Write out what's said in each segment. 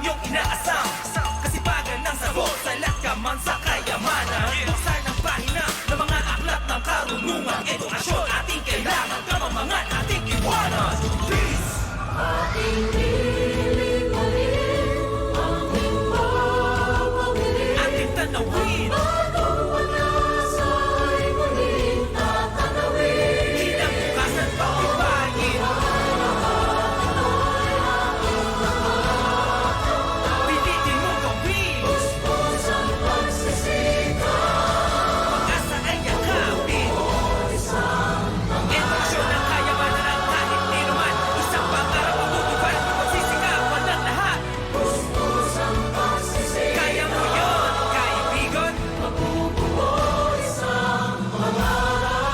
inyong inaasam. Kasipagan ng sagot sa latkaman sa kayamanan. Buksan ang pahina ng mga aklat ng karunungan. Edukasyon ating kailangan, kamamangan ating iwanan. Please! Ating lilipalin, ating papamilin, ating tanawin, bagong pag-asa ay muling tatanawin. kinabukasan pagtibayin, pilitin mong gawin. Puspos ang pagsisikap, Pag-asa ay yakapin. Edukasyon ang kayamanan ng kahit di naman. Isang pangarap ang tutupad, pagsisikapan ng lahat. puspos ang pagsisikap, Kaya mo yun, kaibigan. mabubuo isang pangarap.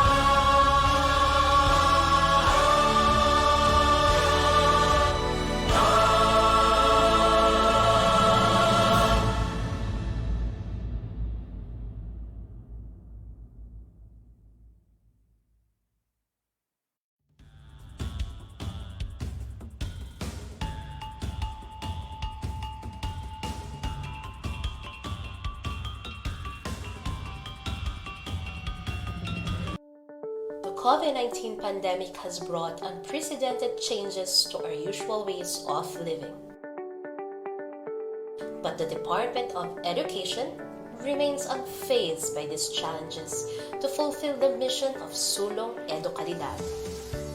The COVID-19 pandemic has brought unprecedented changes to our usual ways of living. But the Department of Education remains unfazed by these challenges to fulfill the mission of Sulong Edukalidad,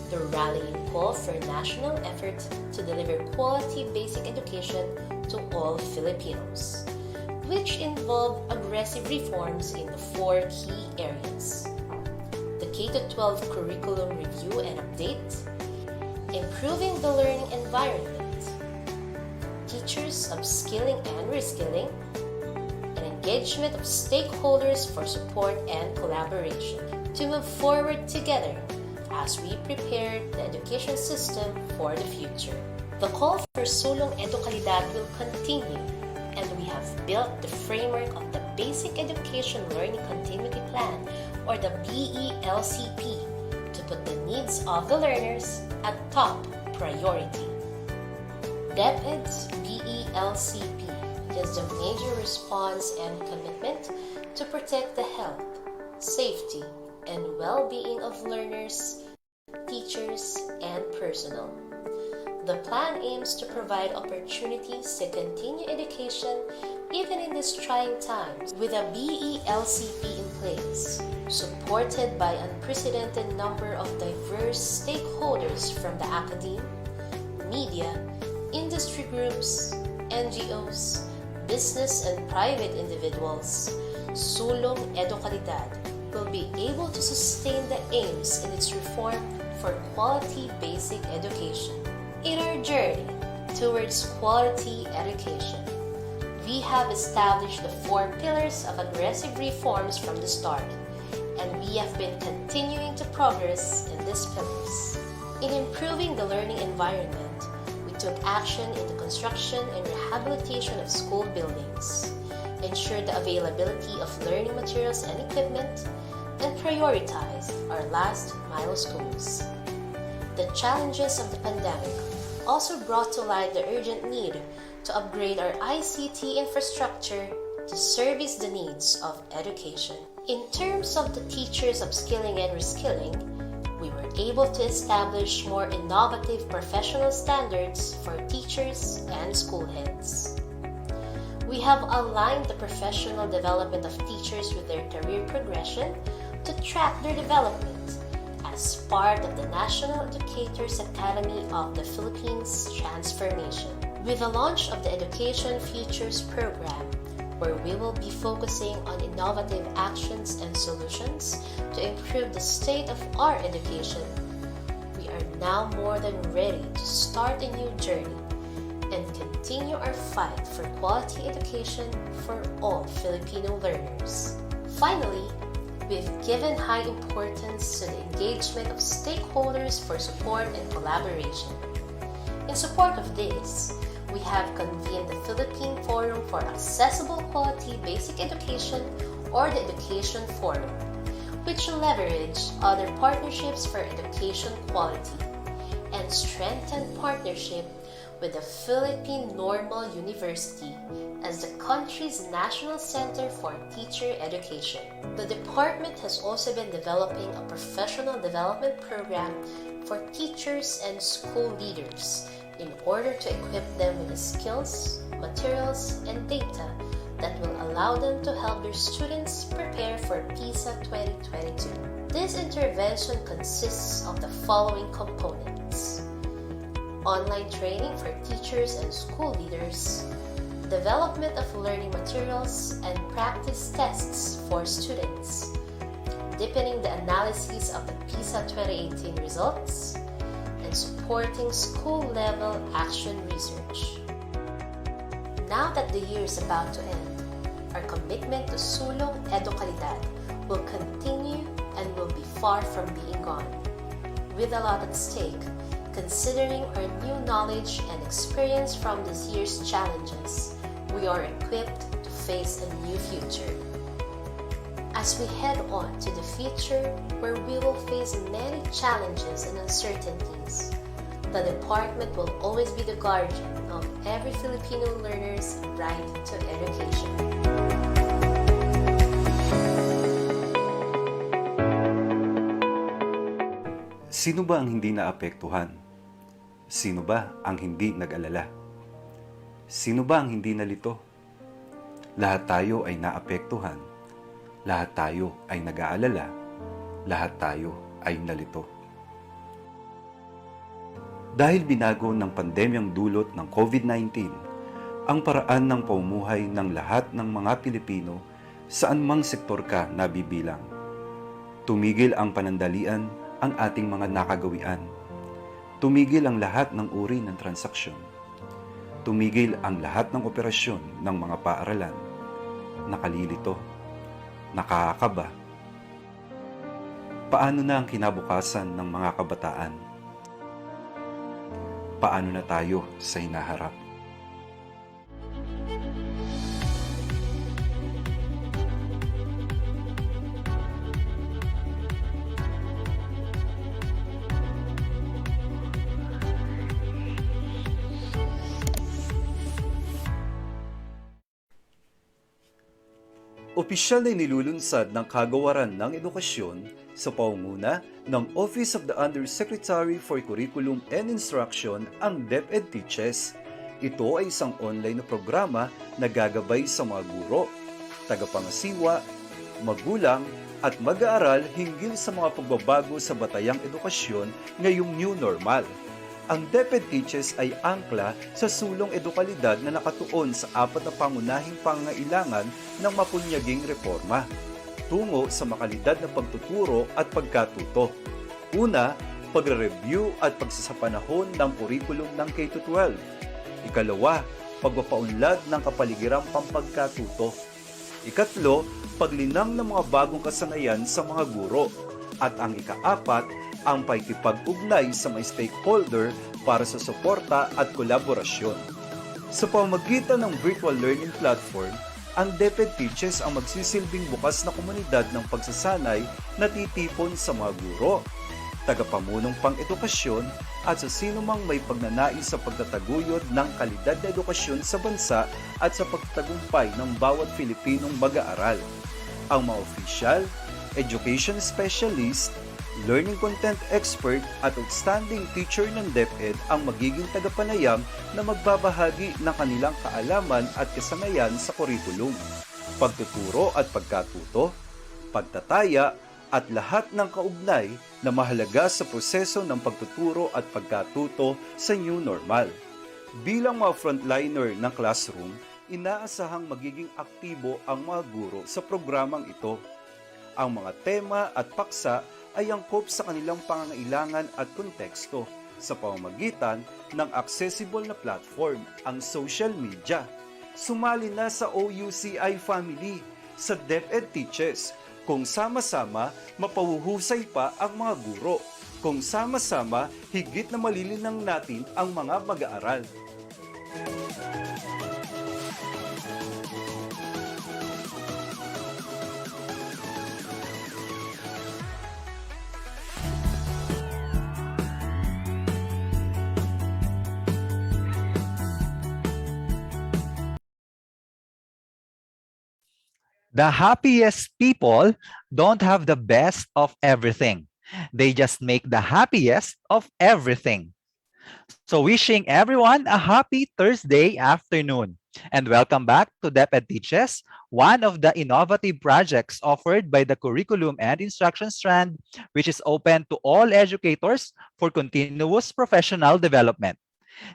the rallying call for national effort to deliver quality basic education to all Filipinos, which involve aggressive reforms in the 4 key areas: the K-12 curriculum review and update, improving the learning environment, teachers upskilling and reskilling, and engagement of stakeholders for support and collaboration to move forward together as we prepare the education system for the future. The call for Sulong Edukalidad will continue, and we have built the framework of the Basic Education Learning Continuity Plan, or the BELCP, to put the needs of the learners at top priority. DepEd's BELCP is the major response and commitment to protect the health, safety, and well-being of learners, teachers, and personnel. The plan aims to provide opportunities to continue education even in these trying times with a BELCP in place, supported by unprecedented number of diverse stakeholders from the academe, media, industry groups, NGOs, business and private individuals. Sulong Edukalidad will be able to sustain the aims in its reform for quality basic education. In our journey towards quality education, we have established the 4 pillars of aggressive reforms from the start, and we have been continuing to progress in these pillars. In improving the learning environment, we took action in the construction and rehabilitation of school buildings, ensured the availability of learning materials and equipment, and prioritized our last mile schools. The challenges of the pandemic also brought to light the urgent need to upgrade our ICT infrastructure to service the needs of education. In terms of the teachers upskilling and reskilling, we were able to establish more innovative professional standards for teachers and school heads. We have aligned the professional development of teachers with their career progression to track their development as part of the National Educators Academy of the Philippines transformation. With the launch of the Education Futures program, where we will be focusing on innovative actions and solutions to improve the state of our education, we are now more than ready to start a new journey and continue our fight for quality education for all Filipino learners. Finally, we've given high importance to the engagement of stakeholders for support and collaboration. In support of this, we have convened the Philippine Forum for Accessible Quality Basic Education, or the Education Forum, which leverage other partnerships for education quality and strengthen partnership with the Philippine Normal University as the country's national center for teacher education. The department has also been developing a professional development program for teachers and school leaders in order to equip them with the skills, materials, and data that will allow them to help their students prepare for PISA 2022. This intervention consists of the following components: online training for teachers and school leaders, development of learning materials and practice tests for students, deepening the analysis of the PISA 2018 results, and supporting school-level action research. Now that the year is about to end, our commitment to sulong edukalidad will continue and will be far from being gone. With a lot at stake, considering our new knowledge and experience from this year's challenges, we are equipped to face a new future. As we head on to the future where we will face many challenges and uncertainties, the department will always be the guardian of every Filipino learner's right to education. Sino ba ang hindi naapektuhan? Sino ba ang hindi nag-alala? Sino ba ang hindi nalito? Lahat tayo ay naapektuhan. Lahat tayo ay nag-aalala. Lahat tayo ay nalito. Dahil binago ng pandemyang dulot ng COVID-19 ang paraan ng pamumuhay ng lahat ng mga Pilipino saan mang sektor ka nabibilang. Tumigil ang panandalian ang ating mga nakagawian. Tumigil ang lahat ng uri ng transaksyon. Tumigil ang lahat ng operasyon ng mga paaralan. Nakalilito. Nakakaba. Paano na ang kinabukasan ng mga kabataan? Paano na tayo sa hinaharap? Opisyal na nilulunsad ng Kagawaran ng Edukasyon sa pangunguna ng Office of the Undersecretary for Curriculum and Instruction ang DepEd Teaches. Ito ay isang online na programa na gagabay sa mga guro, tagapangasiwa, magulang at mag-aaral hinggil sa mga pagbabago sa batayang edukasyon ngayong new normal. Ang DepEd Teaches ay angkla sa sulong edukalidad na nakatuon sa 4 na pangunahing pangangailangan ng mapunyaging reforma tungo sa makalidad na pagtuturo at pagkatuto. Una, pagre-review at pagsasapanahon ng kurikulum ng K-12. Ikalawa, pagpapaunlad ng kapaligiran pampagkatuto. Ikatlo, paglinang ng mga bagong kasanayan sa mga guro. At ang ika-4, ang pakikipag-ugnay sa mga stakeholder para sa suporta at kolaborasyon. Sa pamamagitan ng virtual learning platform, ang DepEd Teaches ang magsisilbing bukas na komunidad ng pagsasanay na titipon sa mga guro, tagapamunong pang-edukasyon at sa sinumang may pagnanais sa pagtataguyod ng kalidad na edukasyon sa bansa at sa pagtatagumpay ng bawat Pilipinong mag-aaral. Ang mga opisyal, education specialist, learning content expert at outstanding teacher ng DepEd ang magiging tagapanayam na magbabahagi ng kanilang kaalaman at kasanayan sa kurikulum, pagtuturo at pagkatuto, pagtataya at lahat ng kaugnay na mahalaga sa proseso ng pagtuturo at pagkatuto sa new normal. Bilang mga frontliner ng classroom, inaasahang magiging aktibo ang mga guro sa programang ito. Ang mga tema at paksa ay angkop sa kanilang pangangailangan at konteksto sa pamamagitan ng accessible na platform, ang social media. Sumali na sa OUCI family sa DepEd Teaches, kung sama-sama mapahuhusay pa ang mga guro, kung sama-sama higit na malilinang natin ang mga mag-aaral. The happiest people don't have the best of everything. They just make the happiest of everything. So wishing everyone a happy Thursday afternoon. And welcome back to DepEd Teaches, one of the innovative projects offered by the Curriculum and Instruction Strand, which is open to all educators for continuous professional development.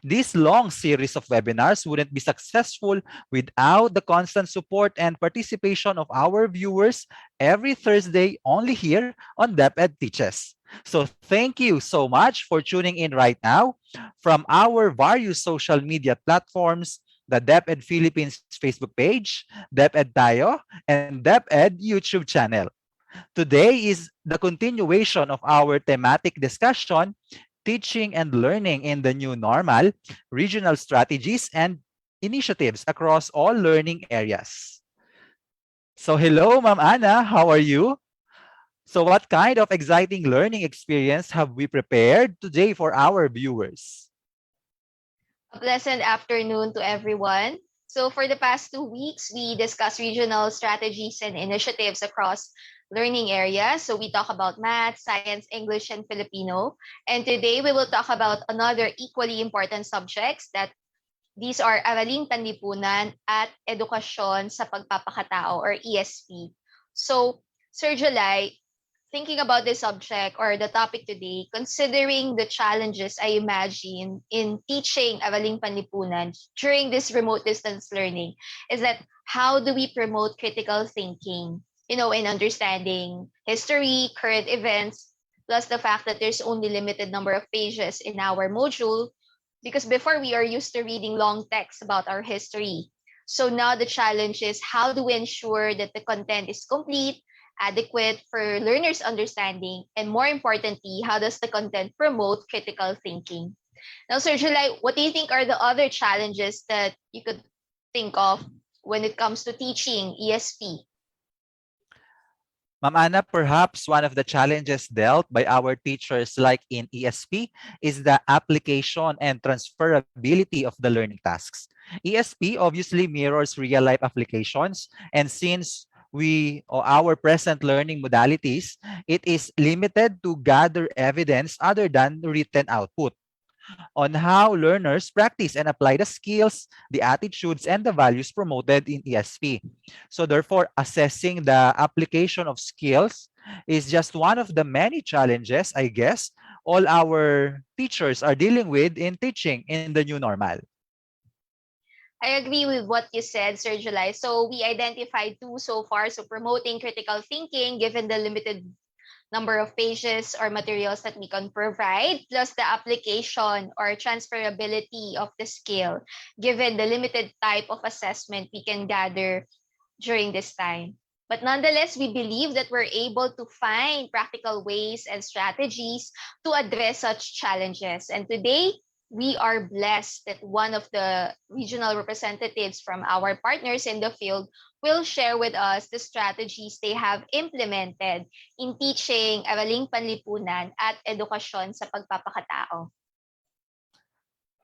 This long series of webinars wouldn't be successful without the constant support and participation of our viewers every Thursday only here on DepEd Teaches. So thank you so much for tuning in right now from our various social media platforms, the DepEd Philippines Facebook page, DepEd Tayo, and DepEd YouTube channel. Today is the continuation of our thematic discussion, teaching and learning in the new normal, regional strategies and initiatives across all learning areas. So hello, Ma'am Anna, how are you? So what kind of exciting learning experience have we prepared today for our viewers? A pleasant afternoon to everyone. So for the past 2 weeks, we discussed regional strategies and initiatives across learning areas. So we talk about math, science, English, and Filipino. And today we will talk about another equally important subjects that these are Araling Panlipunan at Edukasyon sa Pagpapakatao or ESP. So Sir July, thinking about this subject or the topic today, considering the challenges I imagine in teaching Araling Panlipunan during this remote distance learning, is that how do we promote critical thinking, in understanding history, current events, plus the fact that there's only limited number of pages in our module, because before we are used to reading long texts about our history. So now the challenge is how do we ensure that the content is complete, adequate for learners' understanding, and more importantly, how does the content promote critical thinking? Now, Sir July, what do you think are the other challenges that you could think of when it comes to teaching ESP? Ma'am Anna, perhaps one of the challenges dealt by our teachers like in ESP is the application and transferability of the learning tasks. ESP obviously mirrors real-life applications, and since our present learning modalities, it is limited to gather evidence other than written output on how learners practice and apply the skills, the attitudes, and the values promoted in ESP. So therefore, assessing the application of skills is just one of the many challenges, I guess, all our teachers are dealing with in teaching in the new normal. I agree with what you said, Sir July. So we identified two so far. So promoting critical thinking, given the limited number of pages or materials that we can provide, plus the application or transferability of the skill, given the limited type of assessment we can gather during this time. But nonetheless, we believe that we're able to find practical ways and strategies to address such challenges. And today, we are blessed that one of the regional representatives from our partners in the field will share with us the strategies they have implemented in teaching Araling Panlipunan at Edukasyon sa Pagpapakatao.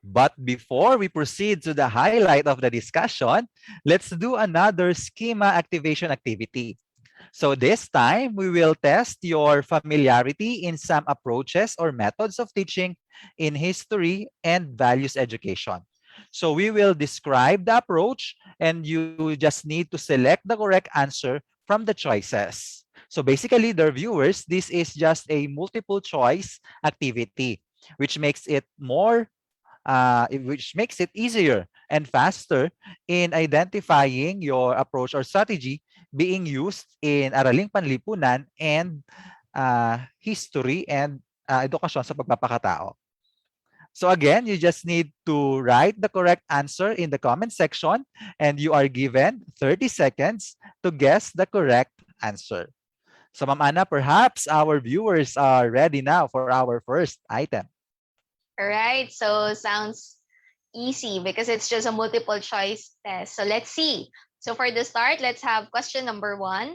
But before we proceed to the highlight of the discussion, let's do another schema activation activity. So this time, we will test your familiarity in some approaches or methods of teaching in history and values education. So we will describe the approach and you just need to select the correct answer from the choices. So basically, dear viewers, this is just a multiple choice activity, which makes it easier and faster in identifying your approach or strategy being used in Araling Panlipunan and history and edukasyon sa pagpapakatao. So again, you just need to write the correct answer in the comment section and you are given 30 seconds to guess the correct answer. So Ma'am Anna, perhaps our viewers are ready now for our first item. All right, so sounds easy because it's just a multiple choice test. So let's see. So for the start, let's have question number 1.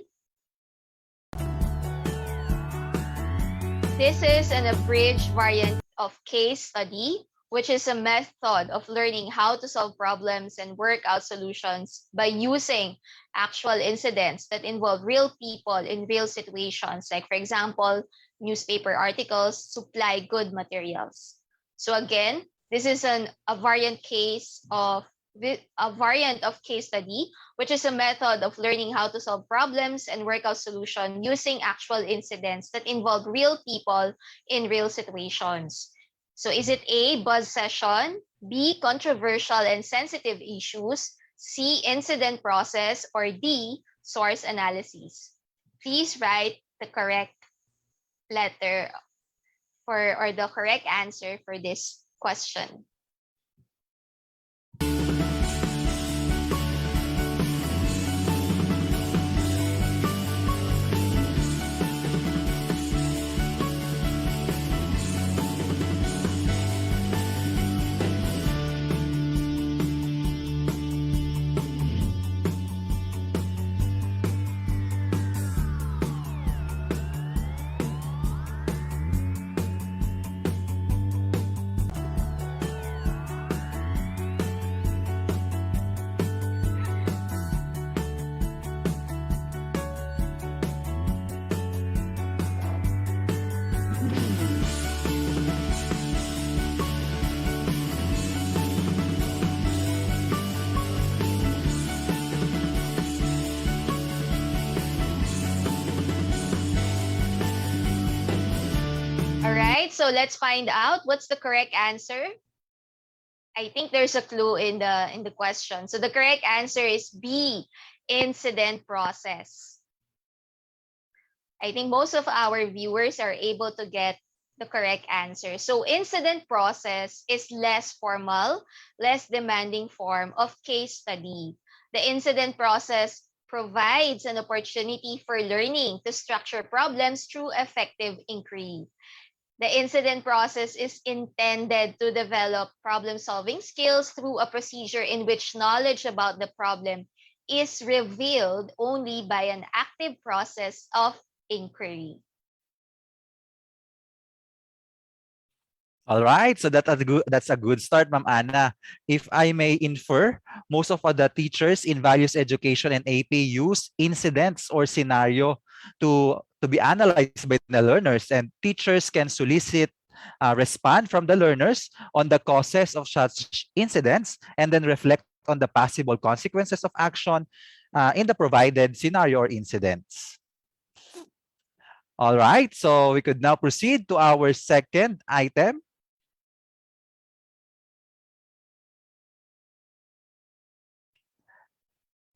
This is an abridged variant of case study which is a method of learning how to solve problems and work out solutions by using actual incidents that involve real people in real situations. Like, for example, newspaper articles supply good materials. So again, this is a variant of case study, which is a method of learning how to solve problems and work out solution using actual incidents that involve real people in real situations. So is it A, buzz session, B, controversial and sensitive issues, C, incident process, or D, source analysis? Please write the correct letter or the correct answer for this question. All right, so let's find out what's the correct answer. I think there's a clue in the question. So the correct answer is B, incident process. I think most of our viewers are able to get the correct answer. So incident process is less formal, less demanding form of case study. The incident process provides an opportunity for learning to structure problems through effective inquiry. The incident process is intended to develop problem-solving skills through a procedure in which knowledge about the problem is revealed only by an active process of inquiry. All right, so that's a good start, Ma'am Ana. If I may infer, most of the teachers in values education and AP use incidents or scenario to be analyzed by the learners, and teachers can solicit respond from the learners on the causes of such incidents and then reflect on the possible consequences of action in the provided scenario or incidents. All right, so we could now proceed to our second item.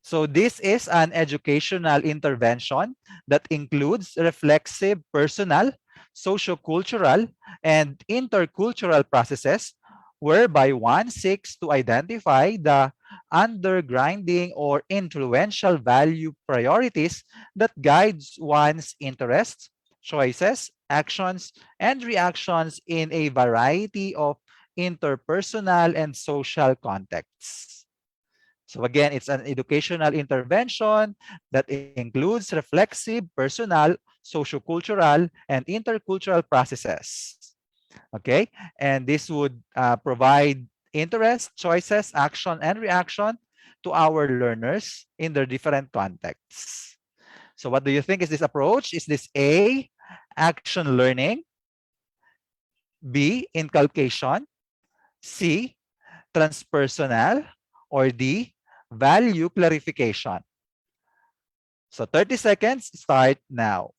So this is an educational intervention that includes reflexive personal, sociocultural, and intercultural processes whereby one seeks to identify the undergrinding or influential value priorities that guides one's interests, choices, actions, and reactions in a variety of interpersonal and social contexts. So again, it's an educational intervention that includes reflexive, personal, sociocultural, and intercultural processes. Okay, and this would provide interest, choices, action, and reaction to our learners in their different contexts. So what do you think is this approach? Is this A, action learning, B, inculcation, C, transpersonal, or D, value clarification? So 30 seconds, start now.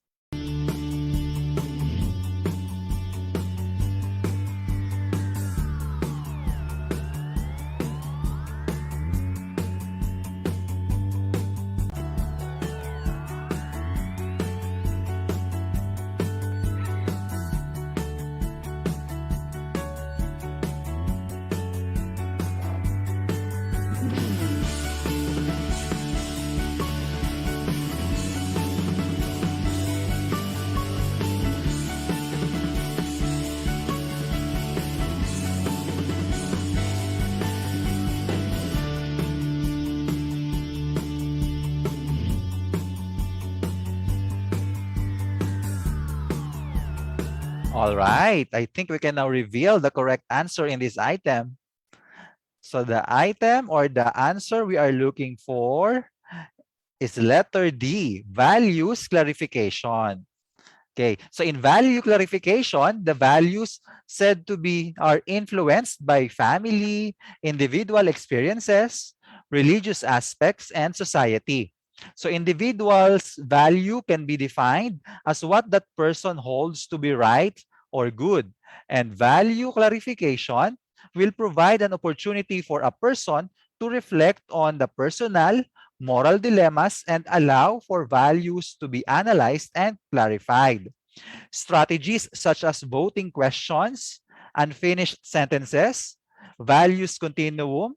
All right. I think we can now reveal the correct answer in this item. So the item or the answer we are looking for is letter D, values clarification. Okay, so in value clarification, the values said to be are influenced by family, individual experiences, religious aspects, and society. So individuals' value can be defined as what that person holds to be right or good. And value clarification will provide an opportunity for a person to reflect on the personal, moral dilemmas and allow for values to be analyzed and clarified. Strategies such as voting questions, unfinished sentences, values continuum,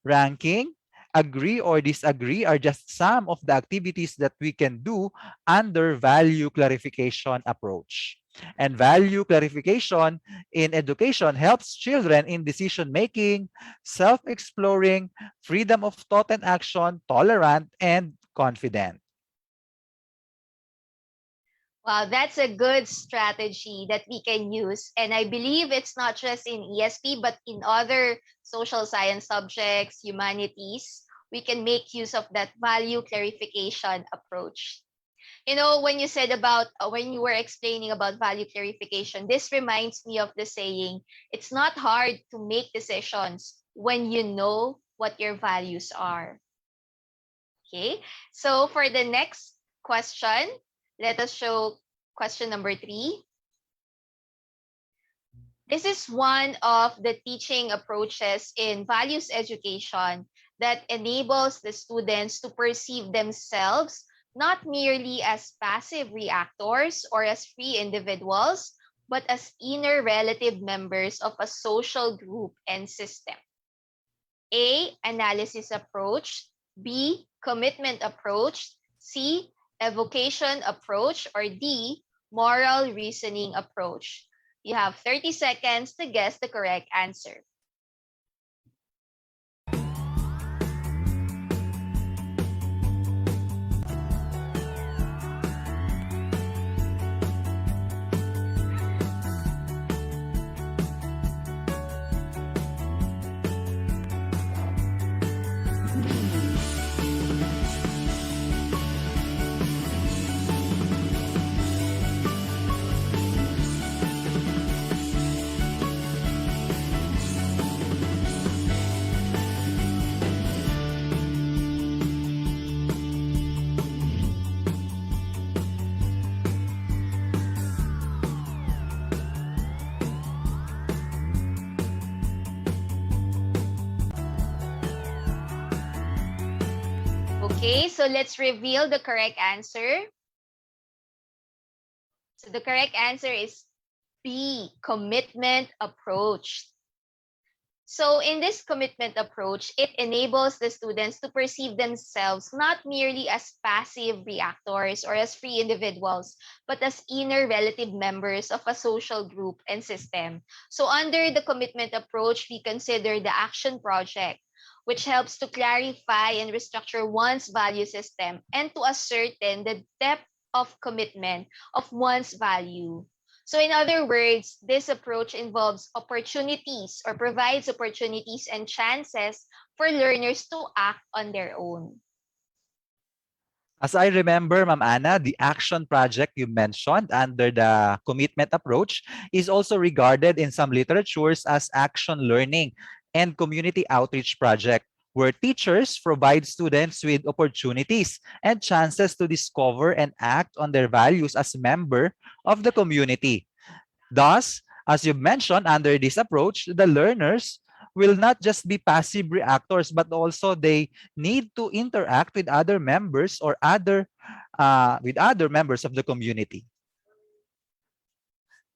ranking, agree or disagree are just some of the activities that we can do under value clarification approach. And value clarification in education helps children in decision making, self-exploring, freedom of thought and action, tolerant, and confident. Wow, that's a good strategy that we can use. And I believe it's not just in ESP, but in other social science subjects, humanities, we can make use of that value clarification approach. You know, when you said about, when you were explaining about value clarification, this reminds me of the saying, it's not hard to make decisions when you know what your values are. Okay, so for the next question, let us show question number 3. This is one of the teaching approaches in values education that enables the students to perceive themselves not merely as passive reactors or as free individuals, but as inner relative members of a social group and system. A, analysis approach, B, commitment approach, C, evocation approach, or D, moral reasoning approach. You have 30 seconds to guess the correct answer. Okay, so let's reveal the correct answer. So the correct answer is B, commitment approach. So in this commitment approach, it enables the students to perceive themselves not merely as passive reactors or as free individuals, but as inner relative members of a social group and system. So under the commitment approach, we consider the action project, which helps to clarify and restructure one's value system and to ascertain the depth of commitment of one's value. So in other words, this approach involves opportunities or provides opportunities and chances for learners to act on their own. As I remember, Ma'am Anna, the action project you mentioned under the commitment approach is also regarded in some literatures as action learning and community outreach project, where teachers provide students with opportunities and chances to discover and act on their values as member of the community. Thus, as you mentioned, under this approach, the learners will not just be passive reactors, but also they need to interact with other members or other members of the community.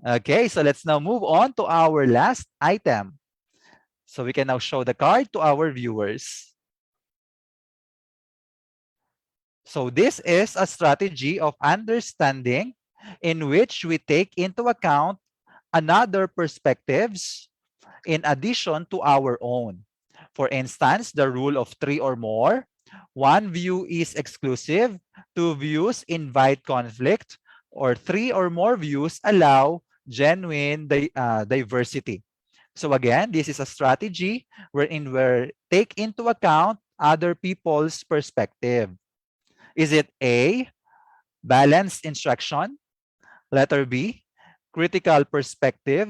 Okay, so let's now move on to our last item. So we can now show the card to our viewers. So this is a strategy of understanding in which we take into account another perspectives in addition to our own. For instance, the rule of 3 or more. One view is exclusive, 2 views invite conflict, or 3 or more views allow genuine diversity. So again, this is a strategy wherein we take into account other people's perspective. Is it A, balanced instruction? Letter B, critical perspective?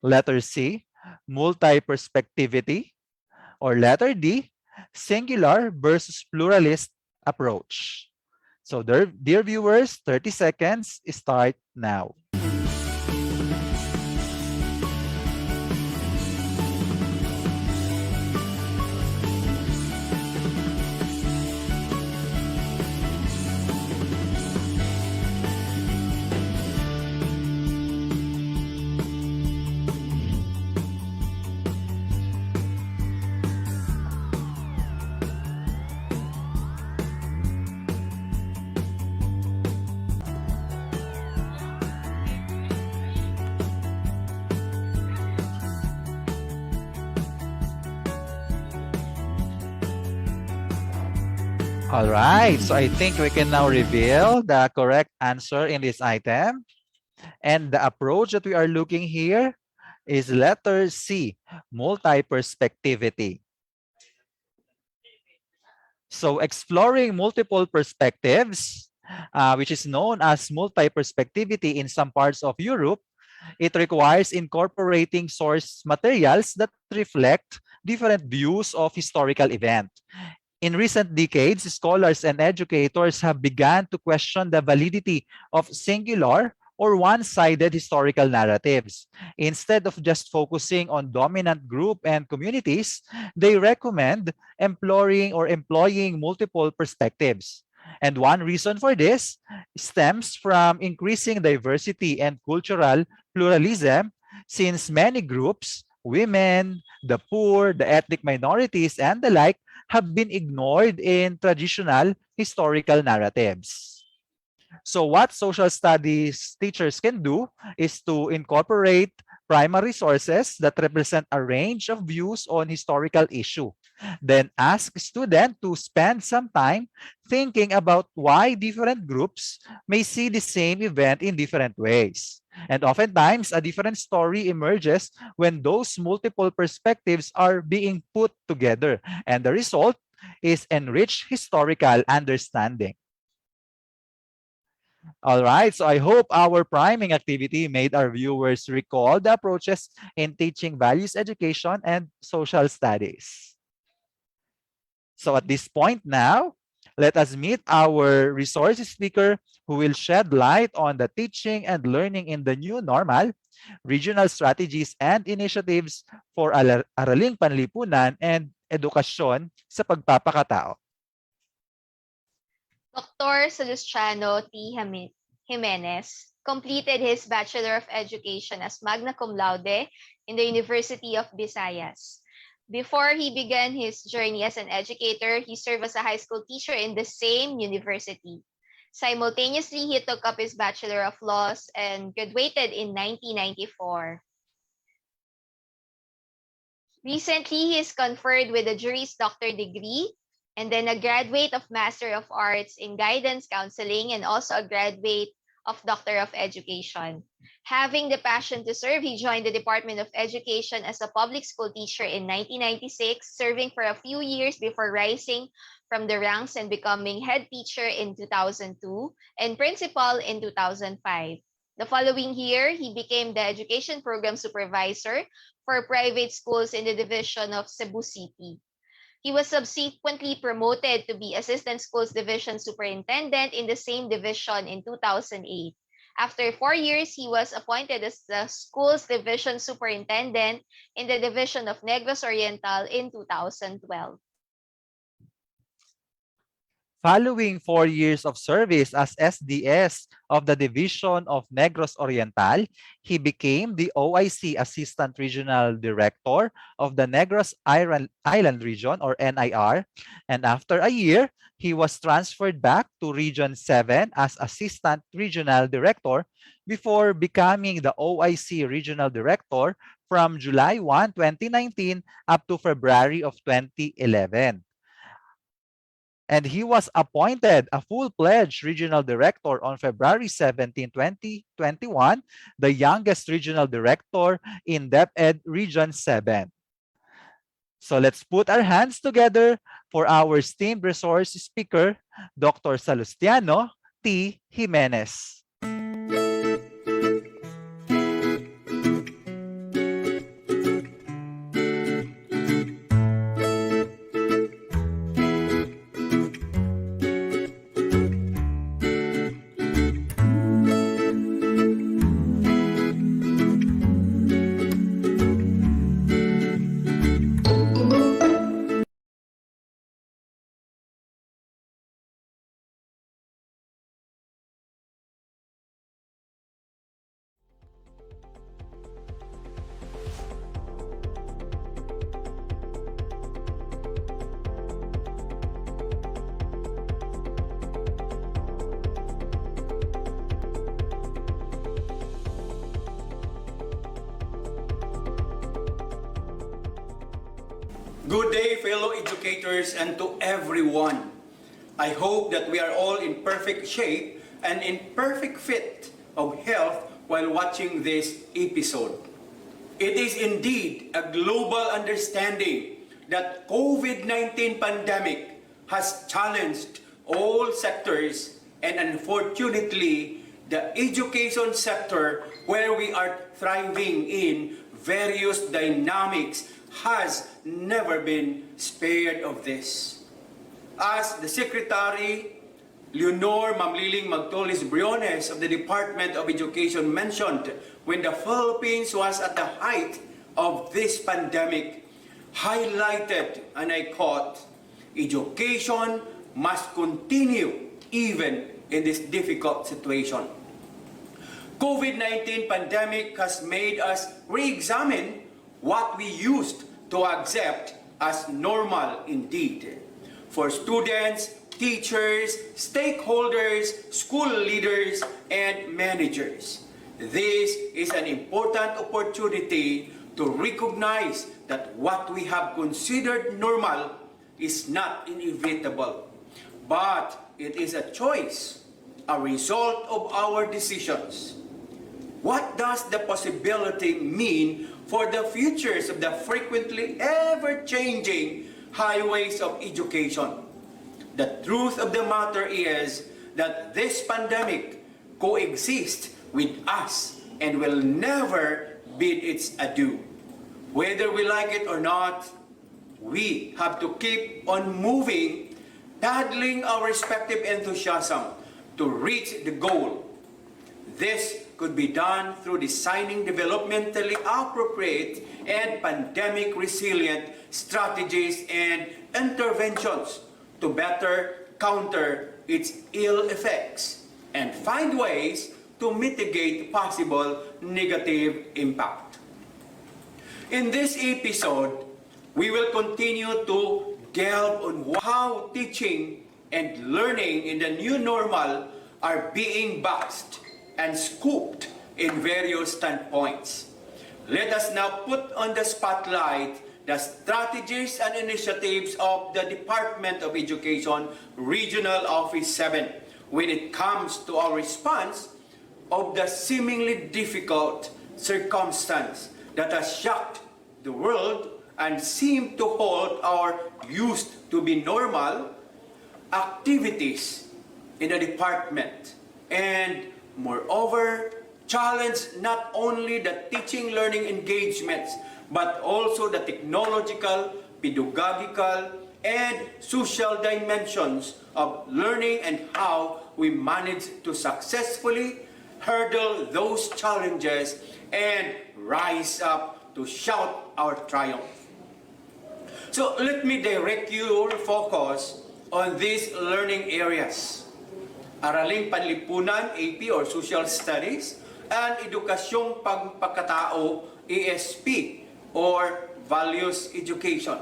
Letter C, multi-perspectivity? Or letter D, singular versus pluralist approach? So dear viewers, 30 seconds start now. All right, so I think we can now reveal the correct answer in this item. And the approach that we are looking here is letter C, multi-perspectivity. So exploring multiple perspectives, which is known as multi-perspectivity in some parts of Europe, it requires incorporating source materials that reflect different views of historical event. In recent decades, scholars and educators have begun to question the validity of singular or one-sided historical narratives. Instead of just focusing on dominant group and communities, they recommend employing multiple perspectives. And one reason for this stems from increasing diversity and cultural pluralism, since many groups, women, the poor, the ethnic minorities, and the like, have been ignored in traditional historical narratives. So what social studies teachers can do is to incorporate primary sources that represent a range of views on historical issue. Then ask students to spend some time thinking about why different groups may see the same event in different ways. And oftentimes, a different story emerges when those multiple perspectives are being put together. And the result is enriched historical understanding. All right, so I hope our priming activity made our viewers recall the approaches in teaching values education and social studies. So at this point now, let us meet our resource speaker who will shed light on the teaching and learning in the new normal, regional strategies and initiatives for Araling Panlipunan and Edukasyon sa Pagpapakatao. Dr. Salustiano T. Jimenez completed his Bachelor of Education as magna cum laude in the University of Visayas. Before he began his journey as an educator, he served as a high school teacher in the same university. Simultaneously, he took up his Bachelor of Laws and graduated in 1994. Recently, he is conferred with a Juris Doctor degree and then a graduate of Master of Arts in Guidance Counseling and also a graduate of Doctor of Education. Having the passion to serve, he joined the Department of Education as a public school teacher in 1996, serving for a few years before rising from the ranks and becoming head teacher in 2002 and principal in 2005. The following year, he became the education program supervisor for private schools in the division of Cebu City. He was subsequently promoted to be Assistant Schools Division Superintendent in the same division in 2008. After 4 years, he was appointed as the Schools Division Superintendent in the Division of Negros Oriental in 2012. Following 4 years of service as SDS of the Division of Negros Oriental, he became the OIC Assistant Regional Director of the Negros Island Region or NIR. And after a year, he was transferred back to Region 7 as Assistant Regional Director before becoming the OIC Regional Director from July 1, 2019 up to February of 2011. and he was appointed a full-fledged regional director on February 17, 2021, the youngest regional director in DepEd Region 7. So let's put our hands together for our esteemed resource speaker, Dr. Salustiano T. Jimenez. Good day, fellow educators, and to everyone. I hope that we are all in perfect shape and in perfect fit of health while watching this episode. It is indeed a global understanding that COVID-19 pandemic has challenged all sectors, and unfortunately, the education sector, where we are thriving in various dynamics, has never been spared of this. As the Secretary Leonor Mamliling Magtolis Briones of the Department of Education mentioned when the Philippines was at the height of this pandemic, highlighted, and I quote, "Education must continue even in this difficult situation." COVID-19 pandemic has made us re-examine what we used to accept as normal indeed. For students, teachers, stakeholders, school leaders, and managers, this is an important opportunity to recognize that what we have considered normal is not inevitable, but it is a choice, a result of our decisions. What does the possibility mean for the futures of the frequently ever-changing highways of education? The truth of the matter is that this pandemic coexists with us and will never bid its adieu. Whether we like it or not, we have to keep on moving, paddling our respective enthusiasm to reach the goal. This could be done through designing developmentally appropriate and pandemic resilient strategies and interventions to better counter its ill effects and find ways to mitigate possible negative impact. In this episode, we will continue to delve on how teaching and learning in the new normal are being boxed and scooped in various standpoints. Let us now put on the spotlight the strategies and initiatives of the Department of Education Regional Office 7 when it comes to our response of the seemingly difficult circumstance that has shocked the world and seemed to halt our used to be normal activities in the department, and moreover, challenge not only the teaching learning engagements, but also the technological, pedagogical, and social dimensions of learning and how we manage to successfully hurdle those challenges and rise up to shout our triumph. So let me direct your focus on these learning areas: Araling Panlipunan, AP or Social Studies, and Edukasyong Pagpapakatao, ESP or Values Education.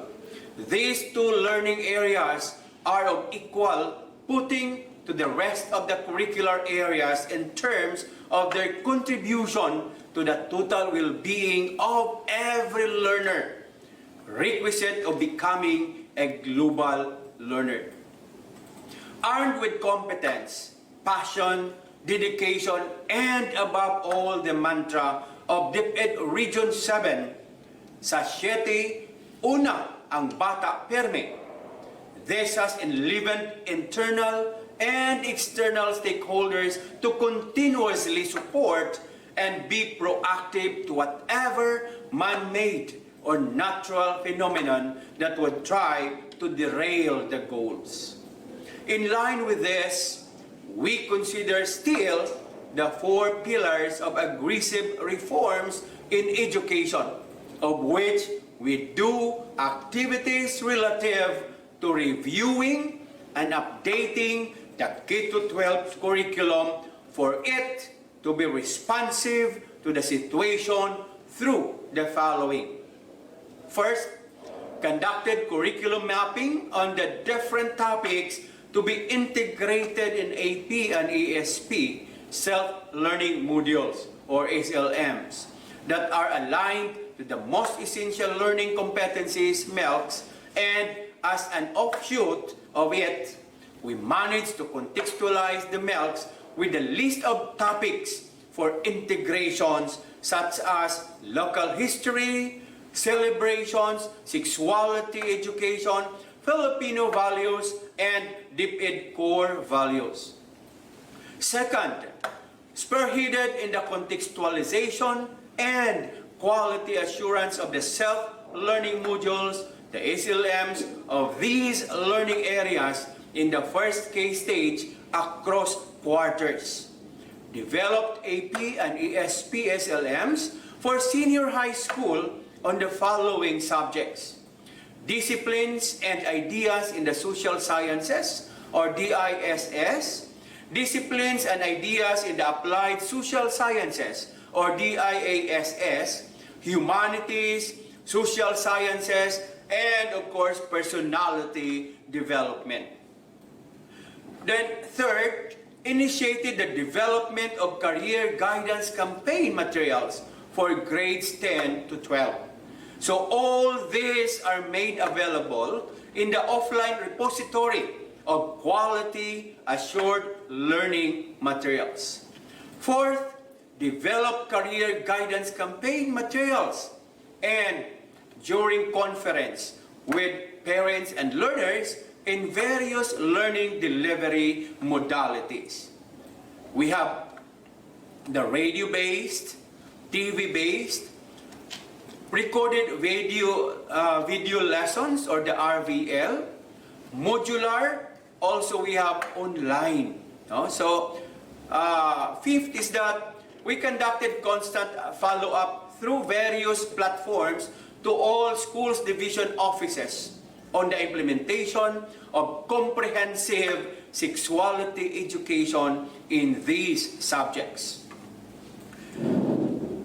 These two learning areas are of equal footing to the rest of the curricular areas in terms of their contribution to the total well-being of every learner, requisite of becoming a global learner. armed with competence, passion, dedication, and above all the mantra of DepEd Region 7, sa 7, una ang bata perme. This has enlivened internal and external stakeholders to continuously support and be proactive to whatever man-made or natural phenomenon that would try to derail the goals. In line with this, we consider still the 4 pillars of aggressive reforms in education, of which we do activities relative to reviewing and updating the K-12 curriculum for it to be responsive to the situation through the following. First, conducted curriculum mapping on the different topics to be integrated in AP and ESP, self-learning modules, or SLMs, that are aligned to the most essential learning competencies, MELCs, and as an offshoot of it, we managed to contextualize the MELCs with a list of topics for integrations such as local history, celebrations, sexuality education, Filipino values, and DepEd core values. Second, spearheaded in the contextualization and quality assurance of the self-learning modules, the SLMs of these learning areas in the first K stage across quarters. Developed AP and ESP SLMs for senior high school on the following subjects: disciplines and ideas in the social sciences, or DISS, disciplines and ideas in the applied social sciences, or DIASS, humanities, social sciences, and of course, personality development. Then third, initiated the development of career guidance campaign materials for grades 10 to 12. So all these are made available in the offline repository of quality assured learning materials. Fourth, develop career guidance campaign materials, and during conference with parents and learners in various learning delivery modalities. We have the radio-based, TV-based, recorded video lessons, or the RVL, modular, also we have online. No? So, fifth is that we conducted constant follow-up through various platforms to all schools division offices on the implementation of comprehensive sexuality education in these subjects.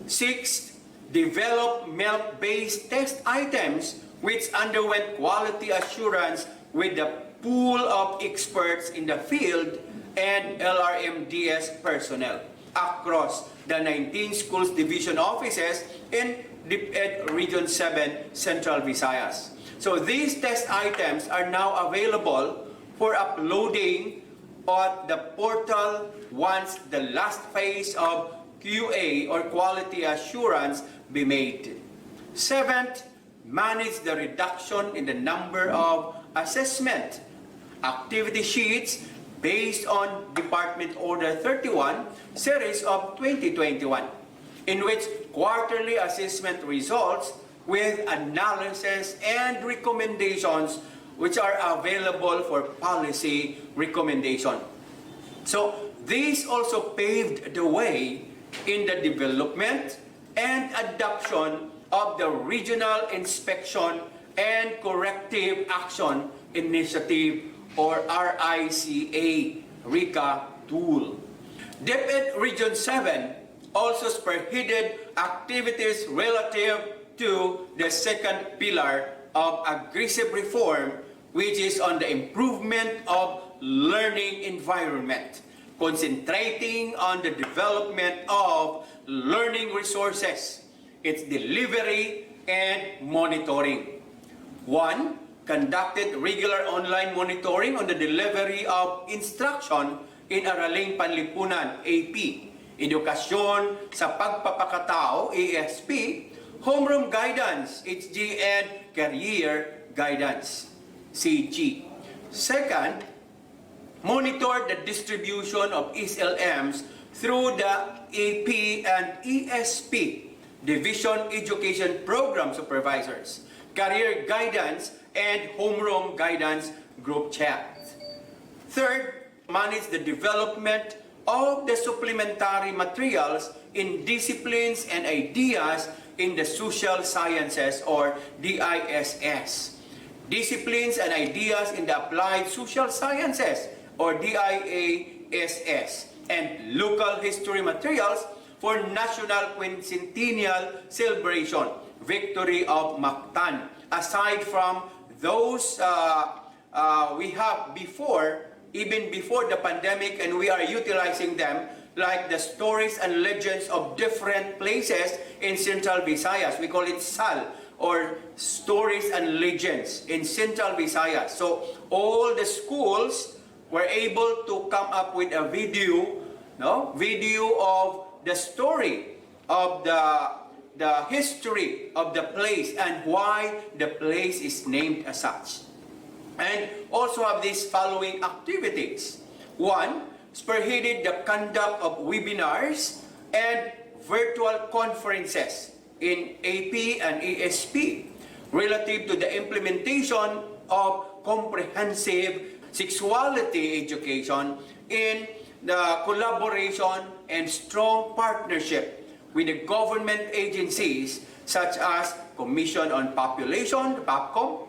Sixth, develop MELC-based test items which underwent quality assurance with the pool of experts in the field and LRMDS personnel across the 19 schools division offices in DepEd Region 7 Central Visayas. So these test items are now available for uploading on the portal once the last phase of QA, or quality assurance, be made. Seventh, manage the reduction in the number of assessment activity sheets based on Department Order 31, Series of 2021, in which quarterly assessment results with analysis and recommendations which are available for policy recommendation. So this also paved the way in the development and adoption of the Regional Inspection and Corrective Action Initiative, or RICA tool. DepEd Region 7 also spearheaded activities relative to the second pillar of aggressive reform, which is on the improvement of learning environment, concentrating on the development of learning resources, its delivery and monitoring. One, conducted regular online monitoring on the delivery of instruction in Araling Panlipunan, AP, Edukasyon sa Pagpapakatao, ASP, Homeroom Guidance, HG, and Career Guidance, CG. Second, monitor the distribution of SLMs through the AP and ESP, Division Education Program Supervisors, Career Guidance, and Homeroom Guidance Group Chat. Third, manage the development of the supplementary materials in disciplines and ideas in the social sciences or DISS. Disciplines and ideas in the applied social sciences or DIASS, and local history materials for National Quincentennial Celebration, Victory of Mactan. Aside from those we have before, even before the pandemic, and we are utilizing them, like the stories and legends of different places in Central Visayas. We call it SAL, or Stories and Legends in Central Visayas. So all the schools were able to come up with a video of the story of the history of the place and why the place is named as such. And also have these following activities. One, spearheaded the conduct of webinars and virtual conferences in AP and ESP relative to the implementation of comprehensive sexuality education in the collaboration and strong partnership with the government agencies such as Commission on Population, PAPCOM,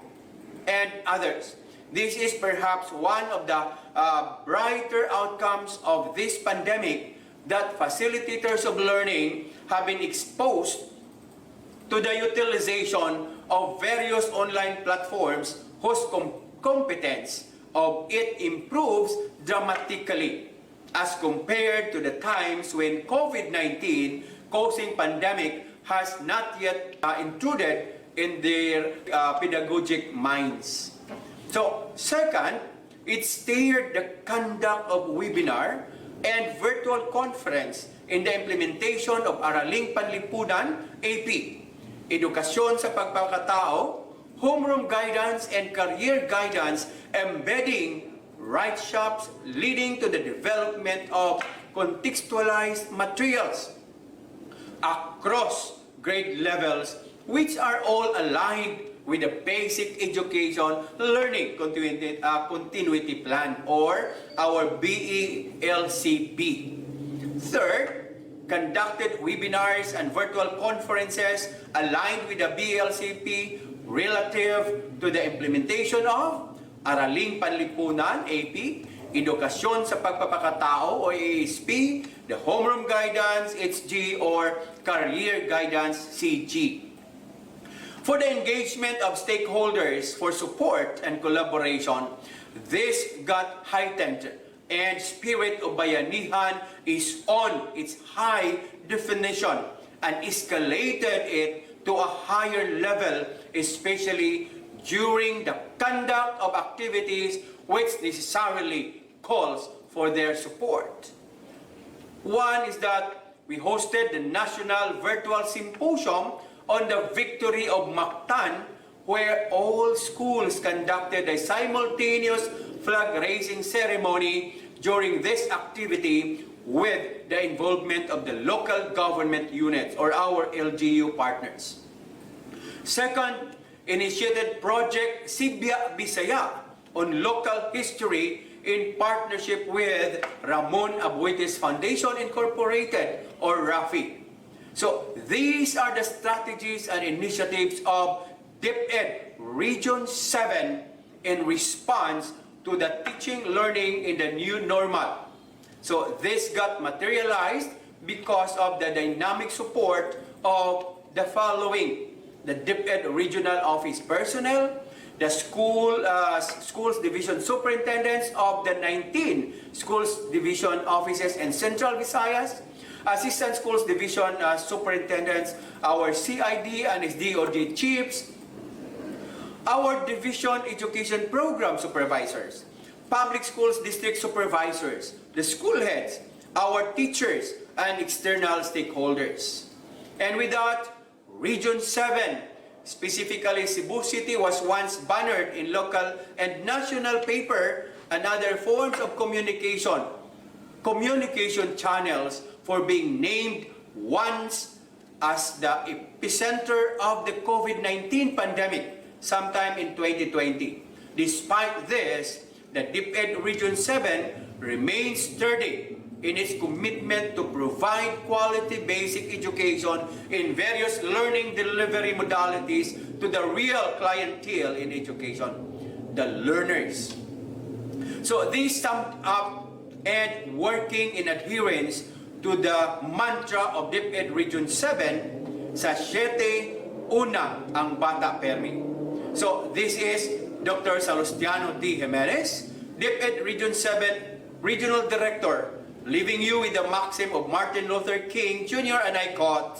and others. This is perhaps one of the brighter outcomes of this pandemic, that facilitators of learning have been exposed to the utilization of various online platforms whose competence of it improves dramatically as compared to the times when COVID-19 causing pandemic has not yet intruded in their pedagogic minds. So, second, it steered the conduct of webinar and virtual conference in the implementation of Araling Panlipunan, AP, Edukasyon sa Pagpapakatao, Homeroom Guidance, and Career Guidance, embedding right shops leading to the development of contextualized materials across grade levels, which are all aligned with the basic education learning continuity plan, or our BELCP. Third, conducted webinars and virtual conferences aligned with the BELCP relative to the implementation of Araling Panlipunan, AP, Edukasyon sa Pagpapakatao, o ASP, the Homeroom Guidance, HG, or Career Guidance, CG. For the engagement of stakeholders for support and collaboration, this got heightened, and spirit of bayanihan is on its high definition and escalated it to a higher level, especially during the conduct of activities which necessarily calls for their support. One is that we hosted the National Virtual Symposium on the Victory of Mactan, where all schools conducted a simultaneous flag-raising ceremony during this activity with the involvement of the local government units, or our LGU partners. Second, initiated Project Sibya Bisaya on local history in partnership with Ramon Abuetes Foundation Incorporated, or RAFI. So these are the strategies and initiatives of DepEd Region 7 in response to the teaching learning in the new normal. So this got materialized because of the dynamic support of the following: the DepEd Regional Office personnel, the schools division superintendents of the 19 schools division offices in Central Visayas, assistant schools division superintendents, our CID and SDOD chiefs, our division education program supervisors, public schools district supervisors, the school heads, our teachers, and external stakeholders. And with that, Region 7, specifically Cebu City, was once bannered in local and national paper and other forms of communication channels for being named once as the epicenter of the COVID-19 pandemic sometime in 2020. Despite this, the DepEd Region 7 remains sturdy in its commitment to provide quality basic education in various learning delivery modalities to the real clientele in education, the learners. So this summed up and working in adherence to the mantra of DepEd Region 7, sa 7, una ang bata permi. So this is Dr. Salustiano T. Jimenez, DepEd Region 7 Regional Director, leaving you with the maxim of Martin Luther King Jr. and I quote,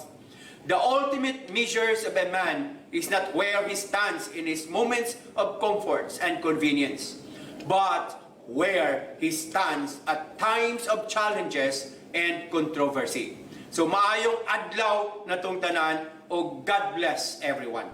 "The ultimate measures of a man is not where he stands in his moments of comforts and convenience, but where he stands at times of challenges and controversy." So maayong adlaw na tong tanan o God bless everyone.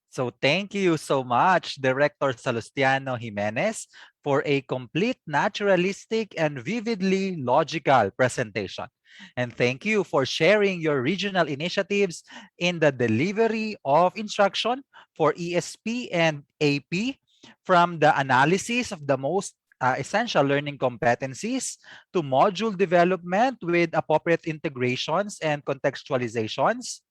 So thank you so much, Director Salustiano Jimenez, for a complete, naturalistic, and vividly logical presentation. And thank you for sharing your regional initiatives in the delivery of instruction for ESP and AP, from the analysis of the most essential learning competencies to module development with appropriate integrations and contextualizations,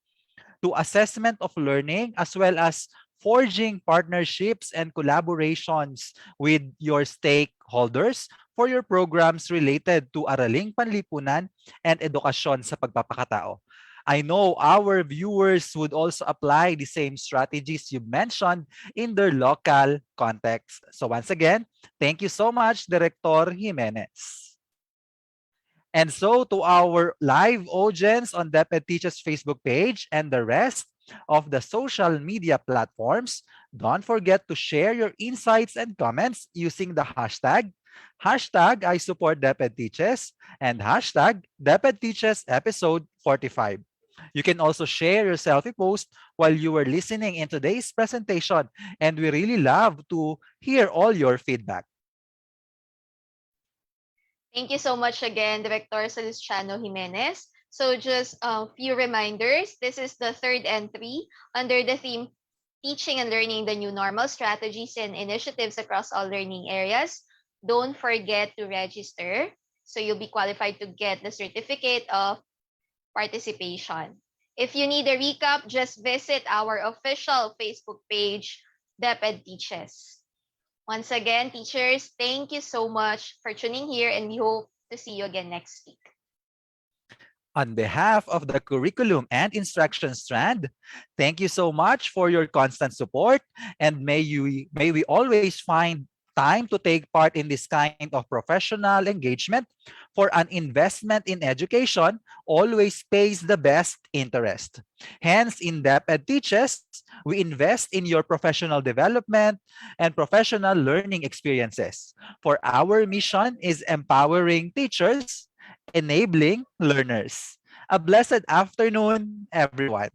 to assessment of learning, as well as forging partnerships and collaborations with your stakeholders for your programs related to Araling Panlipunan and Edukasyon sa Pagpapakatao. I know our viewers would also apply the same strategies you mentioned in their local context. So once again, thank you so much, Director Jimenez. And so to our live audience on DepEd Teaches Facebook page and the rest of the social media platforms, don't forget to share your insights and comments using the hashtag I support DepEd Teaches, and hashtag DepEd Teaches episode 45. You can also share your selfie post while you were listening in today's presentation, and we really love to hear all your feedback. Thank you so much again, Director Salustiano Jimenez. So just a few reminders. This is the third entry under the theme Teaching and Learning the New Normal Strategies and Initiatives Across All Learning Areas. Don't forget to register so you'll be qualified to get the certificate of participation. If you need a recap, just visit our official Facebook page, DepEd Teaches. Once again, teachers, thank you so much for tuning here, and we hope to see you again next week. On behalf of the Curriculum and Instruction Strand, thank you so much for your constant support, and may we always find time to take part in this kind of professional engagement, for an investment in education always pays the best interest. Hence, in DepEd Teaches, we invest in your professional development and professional learning experiences. For our mission is empowering teachers, enabling learners. A blessed afternoon, everyone.